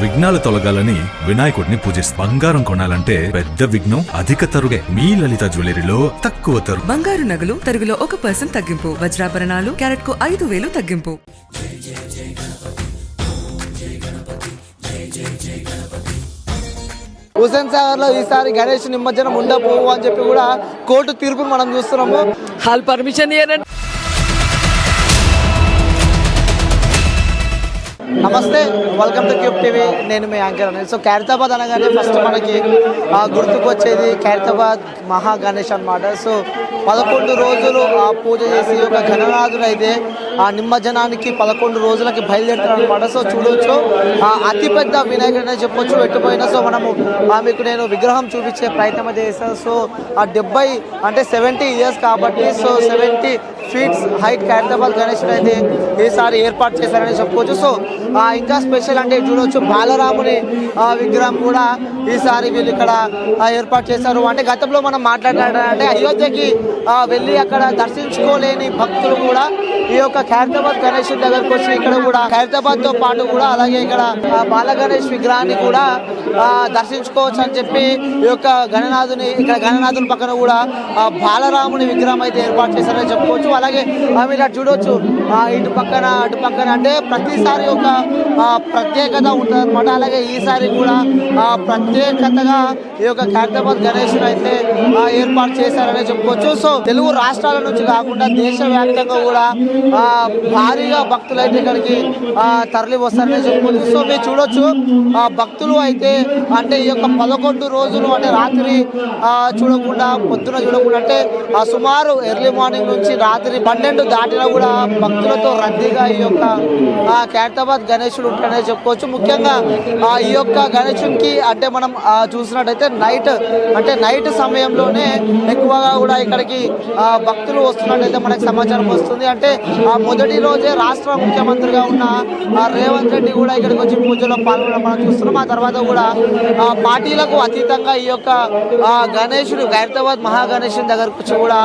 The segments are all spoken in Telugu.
విఘ్నాలు తొలగాలని వినాయకుడిని పూజిస్తారు. బంగారం కొనాలంటే పెద్ద విఘ్నం అధిక తరుగే. మీ లలిత జ్యువెలరీలో తక్కువ తరుగు. బంగారు నగలు తరుగులో 1% తగ్గింపు. వజ్రాభరణాలు క్యారెట్ కు 5,000 తగ్గింపు. హుసేన్ సాగర్ లో ఈసారి గణేష్ నిమజ్జనం ఉండబోవు అని చెప్పి కూడా కోర్టు తీర్పును మనం చూస్తున్నాము. హాల్ పర్మిషన్ ఇయ్యారండి. నమస్తే, వెల్కమ్ టు క్యూబ్ టీవీ. నేను మీ యాంకర్ అనేది. సో ఖైరతాబాద్ అనగానే ఫస్ట్ మనకి గుర్తుకొచ్చేది ఖైరతాబాద్ మహా గణేష్ అనమాట. సో 11 రోజులు పూజ చేసి ఒక గణనాథుడు అయితే ఆ నిమజ్జనానికి 11 రోజులకి బయలుదేరుతారు అనమాట. సో చూడవచ్చు అతిపెద్ద వినాయకుడు అని చెప్పొచ్చు ఎట్టుపోయినా. సో మనము మీకు నేను విగ్రహం చూపించే ప్రయత్నం అయితే చేస్తాను. సో ఆ 70 ఇయర్స్ కాబట్టి so 70 feets height Khairatabad Ganesh అయితే ఈసారి ఏర్పాటు చేశారని చెప్పుకోవచ్చు. సో ఇంకా స్పెషల్ అంటే చూడవచ్చు బాలరాముని విగ్రహం కూడా ఈసారి వీళ్ళు ఇక్కడ ఏర్పాటు చేశారు. అంటే గతంలో మనం మాట్లాడాలంటే అయోధ్యకి వెళ్ళి అక్కడ దర్శించుకోలేని భక్తులు కూడా ఈ యొక్క ఖైరతాబాద్ గణేష్ దగ్గరకు వచ్చి ఇక్కడ కూడా ఖైరతాబాద్ తో పాటు కూడా అలాగే ఇక్కడ బాల గణేష్ విగ్రహాన్ని కూడా దర్శించుకోవచ్చు అని చెప్పి ఈ యొక్క గణనాథుని పక్కన కూడా బాలరాముని విగ్రహం అయితే ఏర్పాటు చేశారని చెప్పుకోవచ్చు. అలాగే మీరు అటు చూడవచ్చు ఇటు పక్కన అటు పక్కన అంటే ప్రతిసారి ఒక ప్రత్యేకత ఉంటుంది అనమాట. అలాగే ఈసారి కూడా ప్రత్యేకతగా ఈ యొక్క ఖైరతాబాద్ గణేష్ అయితే ఏర్పాటు చేశారని చెప్పుకోవచ్చు. సో తెలుగు రాష్ట్రాల నుంచి కాకుండా దేశవ్యాప్తంగా కూడా భారీగా భక్తులు అయితే ఇక్కడికి తరలి వస్తారని చెప్పుకోవచ్చు. సో మీరు చూడొచ్చు భక్తులు అయితే అంటే ఈ యొక్క 11 రోజులు అంటే రాత్రి చూడకుండా పొద్దున చూడకుండా అంటే సుమారు ఎర్లీ మార్నింగ్ నుంచి రాత్రి 12 దాటినా కూడా భక్తులతో రద్దీగా ఈ యొక్క ఖైరతాబాద్ గణేశుడు ఉంటాడని చెప్పుకోవచ్చు. ముఖ్యంగా ఈ యొక్క గణేశునికి అంటే మనం చూసినట్టయితే నైట్ సమయంలోనే ఎక్కువగా కూడా ఇక్కడికి భక్తులు వస్తున్నట్టయితే మనకు సమాచారం వస్తుంది. అంటే మొదటి రోజే రాష్ట్ర ముఖ్యమంత్రిగా ఉన్న రేవంత్ రెడ్డి కూడా ఇక్కడికి వచ్చి పూజలో పాల్గొనడం మనం చూస్తున్నాం. ఆ తర్వాత కూడా పార్టీలకు అతీతంగా ఈ యొక్క గణేశుడు ఖైరతాబాద్ మహా గణేశుని దగ్గరకు వచ్చి కూడా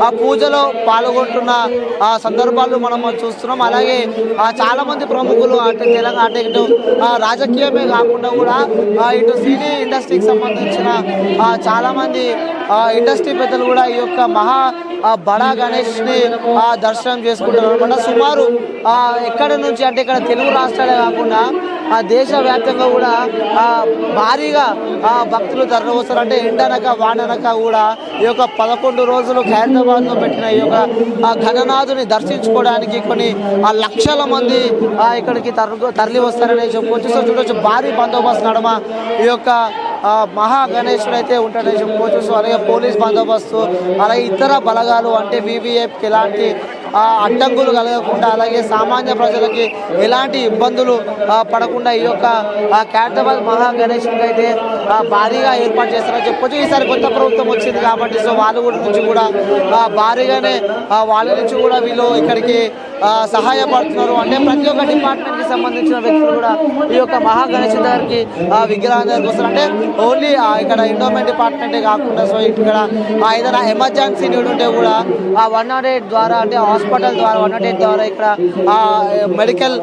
ఆ పూజలో పాల్గొంటున్న సందర్భాలు మనం చూస్తున్నాం. అలాగే చాలా మంది ప్రముఖులు అంటే తెలంగాణ అంటే ఇటు రాజకీయమే కాకుండా కూడా ఇటు సినీ ఇండస్ట్రీకి సంబంధించిన చాలా మంది ఇండస్ట్రీ పెద్దలు కూడా ఈ యొక్క మహా బడా గణేష్ ని దర్శనం చేసుకుంటారు అనమాట. సుమారు ఎక్కడ నుంచి అంటే ఇక్కడ తెలుగు రాష్ట్రాలే కాకుండా దేశవ్యాప్తంగా కూడా భారీగా భక్తులు తరలి వస్తారు. అంటే ఎండనక వాననక కూడా ఈ యొక్క 11 రోజులు ఖైరతాబాద్లో పెట్టిన ఈ యొక్క గణనాథుని దర్శించుకోవడానికి కొన్ని లక్షల మంది ఇక్కడికి తరలి వస్తారని చెప్పుకోవచ్చు. సో చూడవచ్చు భారీ బందోబస్తు నడమ ఈ యొక్క మహా గణేశుడు అయితే ఉంటాడని చెప్పుకోవచ్చు. సో అలాగే పోలీస్ బందోబస్తు అలాగే ఇతర బలగాలు అంటే వివిఎఫ్కి ఎలాంటి అడ్డంకులు కలగకుండా అలాగే సామాన్య ప్రజలకి ఎలాంటి ఇబ్బందులు పడకుండా ఈ యొక్క ఖైరతాబాద్ మహా గణేశుడికి అయితే భారీగా ఏర్పాటు చేస్తారని చెప్పుకోవచ్చు. ఈసారి కొత్త ప్రభుత్వం వచ్చింది కాబట్టి సో వాళ్ళ నుంచి కూడా భారీగానే వాళ్ళ నుంచి కూడా వీళ్ళు ఇక్కడికి సహాయపడుతున్నారు. అంటే ప్రతి ఒక్క డిపార్ట్మెంట్కి సంబంధించిన వ్యక్తులు కూడా ఈ యొక్క మహా గణేశుడి దగ్గరికి విగ్రహం దగ్గరికి వస్తారు. అంటే ఓన్లీ ఇక్కడ ఎండోమెంట్ డిపార్ట్మెంటే కాకుండా సో ఇక్కడ ఏదైనా ఎమర్జెన్సీ నీడ్ ఉంటే కూడా 108 ద్వారా అంటే హాస్పిటల్ ద్వారా 108 ద్వారా ఇక్కడ మెడికల్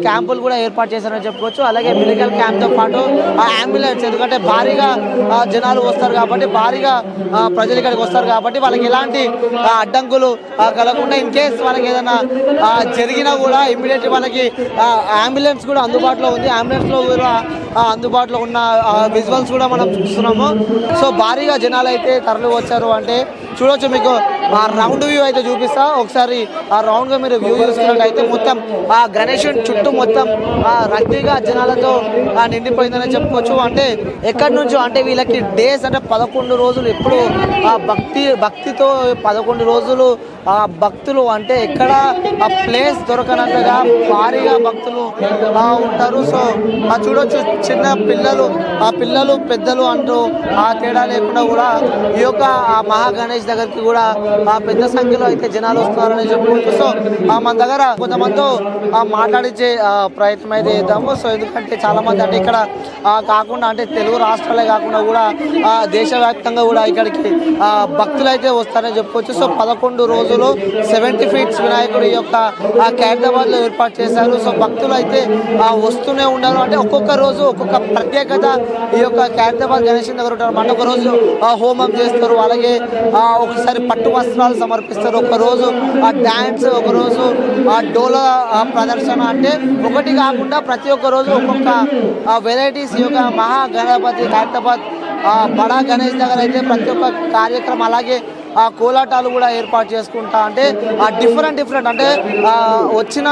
క్యాంపులు కూడా ఏర్పాటు చేశారని చెప్పుకోవచ్చు. అలాగే మెడికల్ క్యాంప్తో పాటు అంబులెన్స్ ఎందుకంటే భారీగా జనాలు వస్తారు కాబట్టి భారీగా ప్రజలు ఇక్కడికి వస్తారు కాబట్టి వాళ్ళకి ఎలాంటి అడ్డంకులు కలగకుండా ఇన్ కేస్ వాళ్ళకి ఏదైనా జరిగినా కూడా ఇమ్మీడియట్ వాళ్ళకి అంబులెన్స్ కూడా అందుబాటులో ఉంది. అంబులెన్స్లో కూడా అందుబాటులో ఉన్న విజువల్స్ కూడా మనం చూస్తున్నాము. సో భారీగా జనాలు అయితే తరలి వచ్చారు. అంటే చూడవచ్చు మీకు రౌండ్ వ్యూ అయితే చూపిస్తా. ఒకసారి ఆ రౌండ్గా మీరు వ్యూ చూస్తున్నట్టయితే మొత్తం ఆ గణేశుని చుట్టూ మొత్తం రద్దీగా జనాలతో నిండిపోయిందని చెప్పుకోవచ్చు. అంటే ఎక్కడి నుంచో అంటే వీళ్ళకి డేస్ అంటే 11 రోజులు ఎప్పుడు భక్తితో 11 రోజులు భక్తులు అంటే ఎక్కడ ఆ ప్లేస్ దొరకనంతగా భారీగా భక్తులు ఉంటారు. సో చూడొచ్చు చిన్న పిల్లలు పెద్దలు అంటూ తేడా లేకుండా కూడా ఈ యొక్క మహా గణేష్ గణేష్ దగ్గరికి కూడా పెద్ద సంఖ్యలో అయితే జనాలు వస్తున్నారని చెప్పుకోవచ్చు. సో మన దగ్గర కొంతమందితో మాట్లాడించే ప్రయత్నం అయితే చేద్దాము. సో ఎందుకంటే చాలా మంది అంటే ఇక్కడ కాకుండా అంటే తెలుగు రాష్ట్రాలే కాకుండా కూడా దేశవ్యాప్తంగా కూడా ఇక్కడికి భక్తులు అయితే వస్తారని చెప్పుకోవచ్చు. సో 11 రోజులు 70 ఫీట్స్ వినాయకుడి యొక్క ఖైరతాబాద్ లో ఏర్పాటు చేశారు. సో భక్తులు అయితే వస్తూనే ఉన్నారు. అంటే ఒక్కొక్క రోజు ఒక్కొక్క ప్రత్యేకత ఈ యొక్క ఖైరతాబాద్ గణేష్ దగ్గర ఉంటారు అన్నమాట. ఒక రోజు హోమం చేస్తారు, అలాగే ఒకసారి పట్టు వస్త్రాలు సమర్పిస్తారు, ఒక రోజు డ్యాన్స్, ఒక రోజు డోలా ప్రదర్శన. అంటే ఒకటి కాకుండా ప్రతి ఒక్క రోజు ఒక్కొక్క వెరైటీస్ ఈ యొక్క మహాగణపతి ఖైరతాబాద్ బడా గణేష్ దగ్గర అయితే ప్రతి ఒక్క కార్యక్రమం అలాగే కోలాటాలు కూడా ఏర్పాటు చేసుకుంటా. అంటే డిఫరెంట్ అంటే వచ్చిన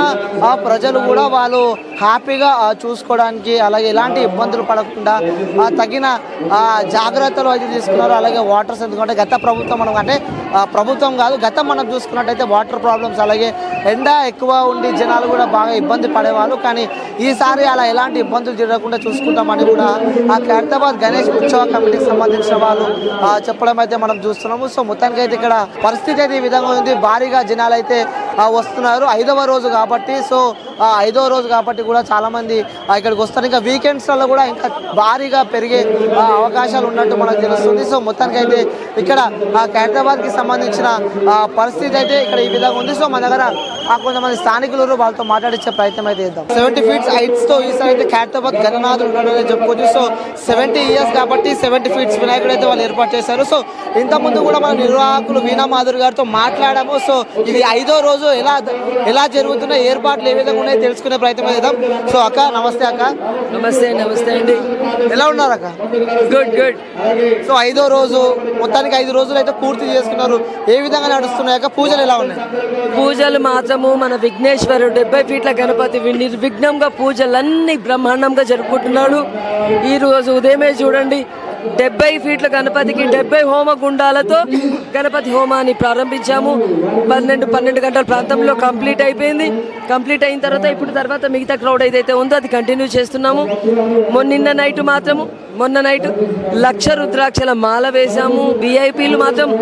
ప్రజలు కూడా వాళ్ళు హ్యాపీగా చూసుకోవడానికి అలాగే ఎలాంటి ఇబ్బందులు పడకుండా తగిన జాగ్రత్తలు అయితే తీసుకున్నారు. అలాగే వాటర్స్ ఎందుకంటే గత ప్రభుత్వం మనం అంటే ప్రభుత్వం కాదు గతం మనం చూసుకున్నట్టయితే వాటర్ ప్రాబ్లమ్స్ అలాగే ఎండ ఎక్కువ ఉండి జనాలు కూడా బాగా ఇబ్బంది పడేవాళ్ళు. కానీ ఈసారి అలా ఎలాంటి ఇబ్బందులు జరగకుండా చూసుకుంటామని కూడా ఖైరతాబాద్ గణేష్ ఉత్సవ కమిటీకి సంబంధించిన వాళ్ళు చెప్పడం అయితే మనం చూస్తున్నాము. సో మొత్తానికి అయితే ఇక్కడ పరిస్థితి అయితే ఈ విధంగా ఉంది. భారీగా జనాలు అయితే వస్తున్నారు 5వ రోజు కాబట్టి. సో 5వ రోజు కాబట్టి కూడా చాలా మంది ఇక్కడికి వస్తారు. ఇంకా వీకెండ్స్లలో కూడా ఇంకా భారీగా పెరిగే అవకాశాలు ఉన్నట్టు మనకు తెలుస్తుంది. సో మొత్తానికి అయితే ఇక్కడ ఖైరతాబాద్కి సంబంధించిన పరిస్థితి అయితే ఇక్కడ ఈ విధంగా ఉంది. సో మన దగ్గర కొంతమంది స్థానికులు వాళ్ళతో మాట్లాడించే ప్రయత్నం అయితే చేద్దాం. 70 ఫీట్స్ హైట్స్ తో ఈసారి అయితే ఖైరతాబాద్ గణనాథుడు ఉన్నాడని చెప్పుకోవచ్చు. సో 70 ఇయర్స్ కాబట్టి 70 ఫీట్స్ వినాయకుడు అయితే వాళ్ళు ఏర్పాటు చేశారు. సో ఇంతకుముందు కూడా మన నిర్వాహకులు వీణా మాధురి గారితో మాట్లాడాము. సో ఇది 5వ రోజు ఎలా జరుగుతున్న ఏర్పాట్లు ఏ విధంగా ఉన్నాయో తెలుసుకునే ప్రయత్నం చేద్దాం. సో అక్క నమస్తే. అక్క నమస్తే అండి. ఎలా ఉన్నారు అక్క? గుడ్. సో 5వ రోజు మొత్తానికి 5 రోజులు అయితే పూర్తి చేసుకున్నారు. ఏ విధంగా నడుస్తున్నాయి అక్క? పూజలు ఎలా ఉన్నాయి? పూజలు మాత్రము మన విఘ్నేశ్వరుడు 70 ఫీట్ల గణపతి నిర్విఘ్నంగా పూజలన్నీ బ్రహ్మాండంగా జరుపుకుంటున్నాడు. ఈ రోజు ఉదయమే చూడండి 70 ఫీట్ల గణపతికి 70 హోమ గుండాలతో గణపతి హోమాన్ని ప్రారంభించాము. 12 గంటల ప్రాంతంలో కంప్లీట్ అయిపోయింది. కంప్లీట్ అయిన తర్వాత మిగతా క్రౌడ్ ఏదైతే ఉందో అది కంటిన్యూ చేస్తున్నాము. మొన్న నైట్ 1,00,000 రుద్రాక్షల మాల వేశాము. విఐపీలు మాత్రం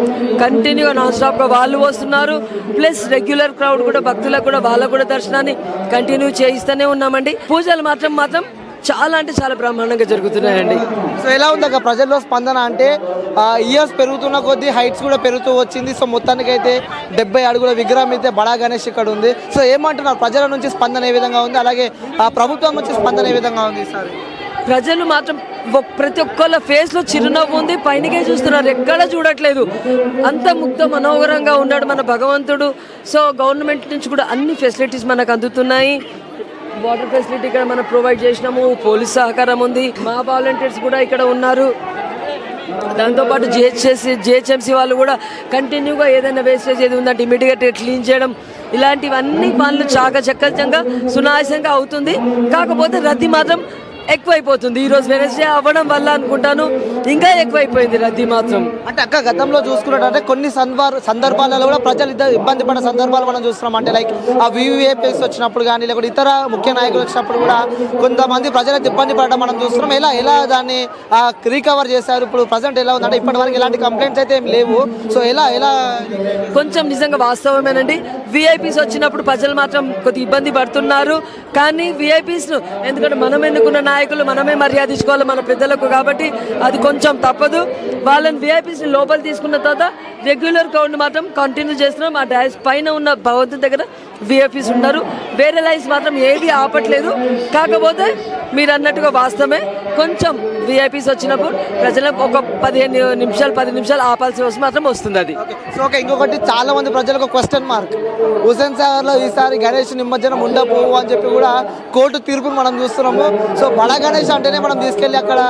కంటిన్యూగా నాన్ స్టాప్ గా వాళ్ళు వస్తున్నారు. ప్లస్ రెగ్యులర్ క్రౌడ్ కూడా భక్తులకు కూడా వాళ్ళకు కూడా దర్శనాన్ని కంటిన్యూ చేయిస్తూనే ఉన్నామండి. పూజలు మాత్రం చాలా అంటే చాలా బ్రహ్మాండంగా జరుగుతున్నాయండి. సో ఎలా ఉంది అక్క ప్రజల్లో స్పందన? అంటే ఇయర్స్ పెరుగుతున్న కొద్దీ హైట్స్ కూడా పెరుగుతూ వచ్చింది. సో మొత్తానికి అయితే 70 అడుగుల విగ్రహం అయితే బడా గణేష్ ఇక్కడ ఉంది. సో ఏమంటున్నారు ప్రజల నుంచి స్పందన ఏ విధంగా ఉంది, అలాగే ప్రభుత్వం నుంచి స్పందన ఏ విధంగా ఉంది ఈసారి? ప్రజలు మాత్రం ప్రతి ఒక్కళ్ళ ఫేస్ లో చిరునవ్వు ఉంది. పైనకే చూస్తున్నారు, ఎక్కడ చూడట్లేదు. అంత ముగ్ధ మనోహరంగా ఉన్నాడు మన భగవంతుడు. సో గవర్నమెంట్ నుంచి కూడా అన్ని ఫెసిలిటీస్ మనకు అందుతున్నాయి. వాటర్ ఫెసిలిటీ ఇక్కడ మనం ప్రొవైడ్ చేసినాము. పోలీస్ సహకారం ఉంది. మా వాలంటీర్స్ కూడా ఇక్కడ ఉన్నారు. దాంతోపాటు జిహెచ్ఎంసీ వాళ్ళు కూడా కంటిన్యూగా ఏదైనా వేస్టేజ్ ఏది ఉందంటే ఇమీడియట్గా క్లీన్ చేయడం, ఇలాంటివన్నీ పనులు చాకచక్యంగా సునాయాసంగా అవుతుంది. కాకపోతే రద్దీ మాత్రం ఎక్కువైపోతుంది. ఈ రోజు వెనస్డే అవ్వడం వల్ల అనుకుంటాను ఇంకా ఎక్కువైపోయింది రద్దీ మాత్రం. అంటే అక్క గతంలో చూసుకున్నట్టే కొన్ని సందర్భాలలో కూడా ప్రజలు ఇబ్బంది పడిన సందర్భాలు మనం చూస్తున్నాం. అంటే లైక్ ఆ వివిఐపీస్ వచ్చినప్పుడు కానీ లేకపోతే ఇతర ముఖ్య నాయకులు వచ్చినప్పుడు కూడా కొంతమంది ప్రజలకు ఇబ్బంది పడడం మనం చూస్తున్నాం. ఎలా దాన్ని రీకవర్ చేశారు? ఇప్పుడు ప్రజెంట్ ఎలా ఉందంటే ఇప్పటి వరకు ఎలాంటి కంప్లైంట్స్ అయితే ఏం లేవు. సో ఎలా కొంచెం నిజంగా వాస్తవమేనండి. విఐపీస్ వచ్చినప్పుడు ప్రజలు మాత్రం కొద్ది ఇబ్బంది పడుతున్నారు. కానీ విఐపీస్ ఎందుకంటే మనం ఎన్నుకున్న నాయకులు మనమే మర్యాద ఇచ్చుకోవాలి మన పెద్దలకు, కాబట్టి అది కొంచెం తప్పదు. వాళ్ళని విఐపీస్ లోపల తీసుకున్న తర్వాత రెగ్యులర్ క్రౌడ్ మాత్రం కంటిన్యూ చేస్తున్నాం. ఆ డాష్ పైన ఉన్న భగవంతుని దగ్గర విఐపీస్ ఉన్నారు. వేరే లైన్స్ మాత్రం ఏది ఆపట్లేదు. కాకపోతే మీరు అన్నట్టుగా వాస్తవమే, కొంచెం విఐపీస్ వచ్చినప్పుడు ప్రజలకు ఒక 15 నిమిషాలు 10 నిమిషాలు ఆపాల్సి వస్తే మాత్రం వస్తుంది అది. సో ఓకే, ఇంకొకటి చాలా మంది ప్రజలకు క్వశ్చన్ మార్క్, హుస్సేన్ సాగర్ లో ఈసారి గణేష్ నిమజ్జనం ఉండబోవు అని చెప్పి కూడా కోర్టు తీర్పును మనం చూస్తున్నాము. సో బడా గణేష్ అంటేనే మనం తీసుకెళ్లి అక్కడ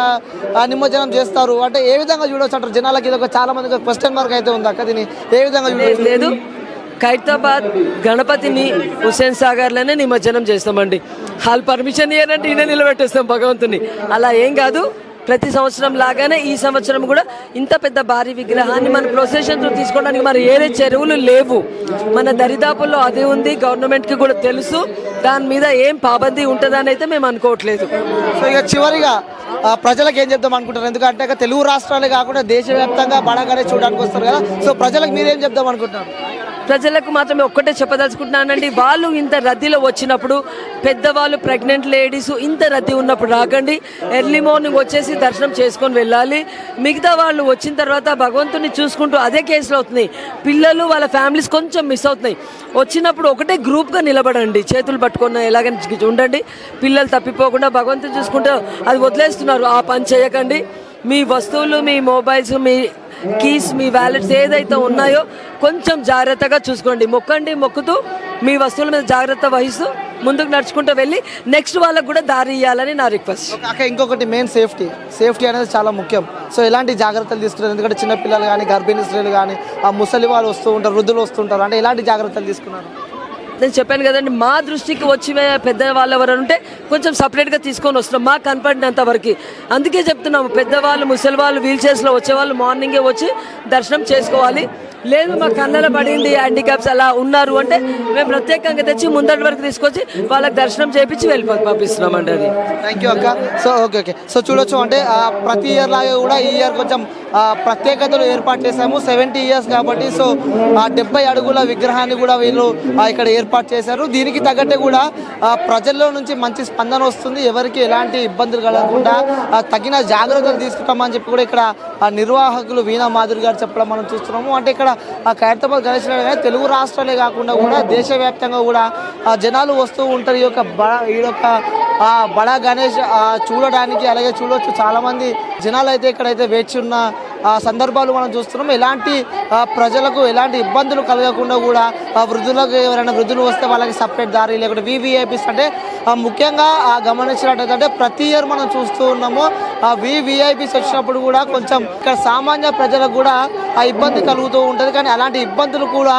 నిమజ్జనం చేస్తారు అంటే ఏ విధంగా చూడవచ్చు అంటారు జనాలకి? ఇది ఒక చాలా మందికి క్వశ్చన్ మార్క్ అయితే ఉంది అక్క, దీన్ని ఏ విధంగా చూడవచ్చు? లేదు, ఖైరతాబాద్ గణపతిని హుస్సేన్ సాగర్లోనే నిమజ్జనం చేస్తామండి. వాళ్ళు పర్మిషన్ ఇయ్యారంటే ఈయన నిలబెట్టేస్తాం భగవంతుని. అలా ఏం కాదు, ప్రతి సంవత్సరం లాగానే ఈ సంవత్సరం కూడా ఇంత పెద్ద భారీ విగ్రహాన్ని మన ప్రొసెషన్ తీసుకోవడానికి మరి ఏదే చెరువులు లేవు. మన దరిదాపుల్లో అదే ఉంది. గవర్నమెంట్కి కూడా తెలుసు. దాని మీద ఏం పాబందీ ఉంటుందని అయితే మేము అనుకోవట్లేదు. సో ఇక చివరిగా ప్రజలకు ఏం చెప్దాం అనుకుంటారు? ఎందుకంటే ఇక తెలుగు రాష్ట్రాలే కాకుండా దేశవ్యాప్తంగా బడా గణేష్ చూడడానికి వస్తారు కదా, సో ప్రజలకు మీరేం చెప్దాం అనుకుంటున్నారు? ప్రజలకు మాత్రమే ఒక్కటే చెప్పదలుచుకుంటున్నానండి, వాళ్ళు ఇంత రద్దీలో వచ్చినప్పుడు, పెద్దవాళ్ళు, ప్రెగ్నెంట్ లేడీస్ ఇంత రద్దీ ఉన్నప్పుడు రాకండి. ఎర్లీ మార్నింగ్ వచ్చేసి దర్శనం చేసుకొని వెళ్ళాలి. మిగతా వాళ్ళు వచ్చిన తర్వాత భగవంతుని చూసుకుంటూ అదే కేసులో అవుతుంది. పిల్లలు వాళ్ళ ఫ్యామిలీస్ కొంచెం మిస్ అవుతున్నాయి. వచ్చినప్పుడు ఒకటే గ్రూప్గా నిలబడండి, చేతులు పట్టుకున్న ఎలాగని ఉండండి. పిల్లలు తప్పిపోకుండా భగవంతుని చూసుకుంటూ అది వదిలేస్తున్నారు, ఆ పని చేయకండి. మీ వస్తువులు, మీ మొబైల్స్, మీ కీస్, మీ వ్యాలెట్స్ ఏదైతే ఉన్నాయో కొంచెం జాగ్రత్తగా చూసుకోండి. మొక్కుతూ మీ వస్తువుల మీద జాగ్రత్త వహిస్తూ ముందుకు నడుచుకుంటూ వెళ్ళి నెక్స్ట్ వాళ్ళకు కూడా దారి ఇవ్వాలని నా రిక్వెస్ట్. అక్కడ ఇంకొకటి మెయిన్ సేఫ్టీ అనేది చాలా ముఖ్యం. సో ఎలాంటి జాగ్రత్తలు తీసుకున్నారు? ఎందుకంటే చిన్నపిల్లలు కానీ, గర్భిణీ స్త్రీలు కానీ, ఆ ముసలి వాళ్ళు వస్తూ ఉంటారు, వృద్ధులు వస్తుంటారు, అంటే ఎలాంటి జాగ్రత్తలు తీసుకున్నారు? నేను చెప్పాను కదండి, మా దృష్టికి వచ్చి పెద్ద వాళ్ళు ఎవరైనా ఉంటే కొంచెం సపరేట్గా తీసుకొని వస్తున్నాం మాకు కనపడినంత వరకు. అందుకే చెప్తున్నాము, పెద్దవాళ్ళు, ముసలి వాళ్ళు, వీల్ చైర్స్లో వచ్చేవాళ్ళు మార్నింగే వచ్చి దర్శనం చేసుకోవాలి. లేదు మా కళ్ళలో పడింది, హ్యాండిక్యాప్స్ అలా ఉన్నారు అంటే మేము ప్రత్యేకంగా తెచ్చి ముందటి వరకు తీసుకొచ్చి వాళ్ళకి దర్శనం చేయించి పంపిస్తున్నామండి. అది థ్యాంక్ యూ అక్క. So okay. సో చూడొచ్చు, అంటే ప్రతి ఇయర్ లాగా కూడా ఈ ఇయర్ కొంచెం ప్రత్యేకతలు ఏర్పాటు చేశాము. 70 years కాబట్టి సో 70 అడుగుల విగ్రహాన్ని కూడా వీళ్ళు ఇక్కడ ఏర్పాటు చేశారు. దీనికి తగ్గట్టే కూడా ప్రజల్లో నుంచి మంచి స్పందన వస్తుంది. ఎవరికి ఎలాంటి ఇబ్బందులు కలగకుండా తగిన జాగ్రత్తలు తీసుకుంటామని చెప్పి కూడా ఇక్కడ నిర్వాహకులు వీణా మాధురి గారు చెప్పడం మనం చూస్తున్నాము. అంటే ఇక్కడ ఖైరతాబాద్ గణేష్ తెలుగు రాష్ట్రాలే కాకుండా కూడా దేశవ్యాప్తంగా కూడా జనాలు వస్తూ ఉంటారు ఈ యొక్క బడా గణేష్ చూడడానికి. అలాగే చూడవచ్చు, చాలామంది జనాలు అయితే ఇక్కడైతే వేచి ఉన్న సందర్భాలు మనం చూస్తున్నాం. ఎలాంటి ప్రజలకు ఎలాంటి ఇబ్బందులు కలగకుండా కూడా వృద్ధులకు, ఎవరైనా వృద్ధులు వస్తే వాళ్ళకి సపరేట్ దారి, లేకుంటే VVIPs అంటే ముఖ్యంగా గమనించినట్టయితే ప్రతి ఇయర్ మనం చూస్తూ ఉన్నాము. VVIPs వచ్చినప్పుడు కూడా కొంచెం ఇక్కడ సామాన్య ప్రజలకు కూడా ఆ ఇబ్బంది కలుగుతూ ఉంటుంది. కానీ అలాంటి ఇబ్బందులు కూడా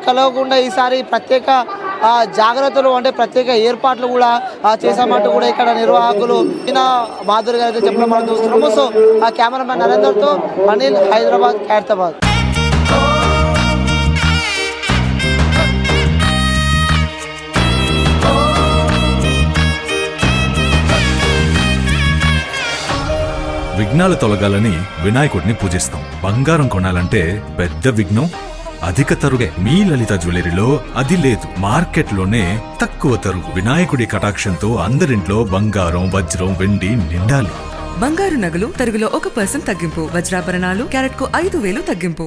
కలగకుండా ఈసారి ప్రత్యేక జాగ్రత్తలు, అంటే ప్రత్యేక ఏర్పాట్లు కూడా చేసామంటూ కూడా ఇక్కడ నిర్వాహకులు మాధురి గారు అయితే చెప్పడం మనం చూస్తున్నాము. సో ఆ కెమెరామెన్ నరేందర్తో అనిల్, హైదరాబాద్, ఖైరతాబాద్. విఘ్నాలు తొలగాలని వినాయకుడిని పూజిస్తాం. బంగారం కొనాలంటే పెద్ద విఘ్నం అధిక తరుగే. మీ లలిత జ్యువెలరీలో అది లేదు, మార్కెట్లోనే తక్కువ తరుగు. వినాయకుడి కటాక్షంతో అందరింట్లో బంగారం, వజ్రం, వెండి నిండాలి. బంగారు నగలు తరుగులో 1% తగ్గింపు. వజ్రాభరణాలు క్యారెట్కు 5,000 తగ్గింపు.